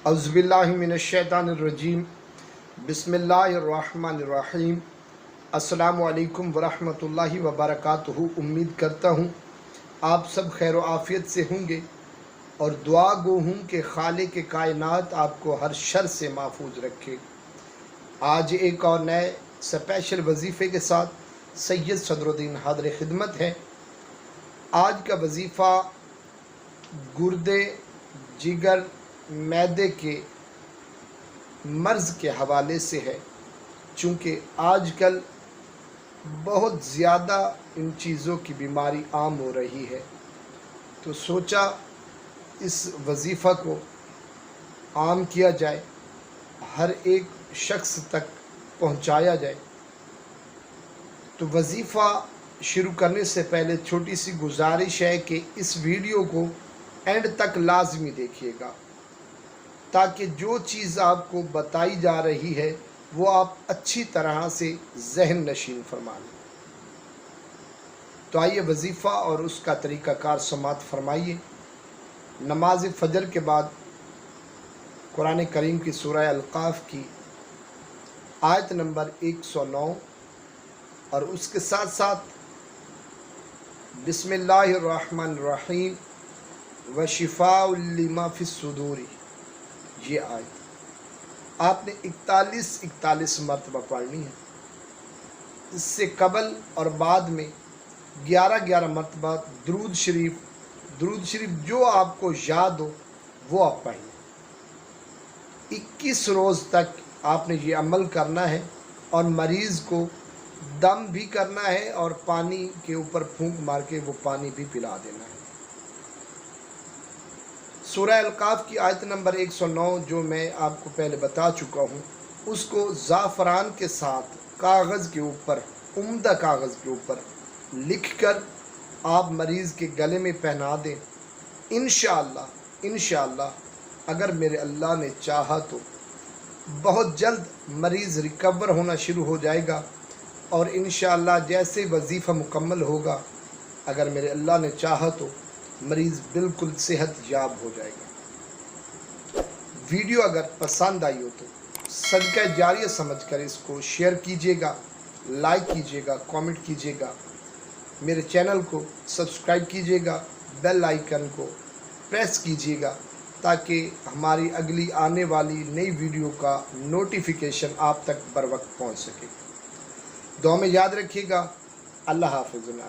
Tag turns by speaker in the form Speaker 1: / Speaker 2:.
Speaker 1: अज़्ज़ुबिल्लाहि मिनश्शैतानिर्रजीम बिस्मिल्लाहिर्रहमानिर्रहीम। अस्सलामु अलैकुम वरहमतुल्लाहि वबरकातुहू। उम्मीद करता हूँ आप सब खैर व आफ़ियत से होंगे और दुआ गो हूँ कि खालिक कायनात आपको हर शर से महफूज रखे। आज एक और नए स्पेशल वजीफ़े के साथ सैयद सदरुद्दीन हाज़िर खिदमत है। आज का वजीफ़ा गुर्दे, जिगर, मैदे के मर्ज़ के हवाले से है। चूँकि आजकल बहुत ज़्यादा इन चीज़ों की बीमारी आम हो रही है, तो सोचा इस वजीफ़ा को आम किया जाए, हर एक शख्स तक पहुंचाया जाए। तो वजीफ़ा शुरू करने से पहले छोटी सी गुजारिश है कि इस वीडियो को एंड तक लाजमी देखिएगा, ताकि जो चीज़ आपको बताई जा रही है वो आप अच्छी तरह से जहन नशीन फरमा लें। तो आइए वजीफ़ा और उसका तरीक़ाकार समात फरमाइए। नमाज फ़जर के बाद कुरान करीम की सूरह अल-काफ़ की आयत नंबर 109 और उसके साथ साथ बिस्मिल्लाहिर्रहमानिर्रहीम व शिफ़ाउल लिमा फ़िस्सुदूर, ये आयत आपने 41 मरतबा पढ़नी है। इससे कबल और बाद में 11 मरतबा दुरूद शरीफ जो आपको याद हो वो आप पढ़ें। 21 रोज़ तक आपने ये अमल करना है और मरीज़ को दम भी करना है और पानी के ऊपर फूंक मार के वो पानी भी पिला देना है। सूरह अल-काफ़ की आयत नंबर 109 जो मैं आपको पहले बता चुका हूँ, उसको ज़ाफ़रान के साथ कागज़ के ऊपर, उम्दा कागज़ के ऊपर लिखकर आप मरीज़ के गले में पहना दें। इंशाअल्लाह अगर मेरे अल्लाह ने चाहा तो बहुत जल्द मरीज़ रिकवर होना शुरू हो जाएगा और इंशाअल्लाह जैसे वजीफ़ा मुकम्मल होगा, अगर मेरे अल्लाह ने चाहा तो मरीज़ बिल्कुल सेहत याब हो जाएगा। वीडियो अगर पसंद आई हो तो सदका जारिया समझकर इसको शेयर कीजिएगा, लाइक कीजिएगा, कमेंट कीजिएगा, मेरे चैनल को सब्सक्राइब कीजिएगा, बेल आइकन को प्रेस कीजिएगा ताकि हमारी अगली आने वाली नई वीडियो का नोटिफिकेशन आप तक बर वक्त पहुँच सके। दुआ में याद रखिएगा। अल्लाह हाफ़िज़।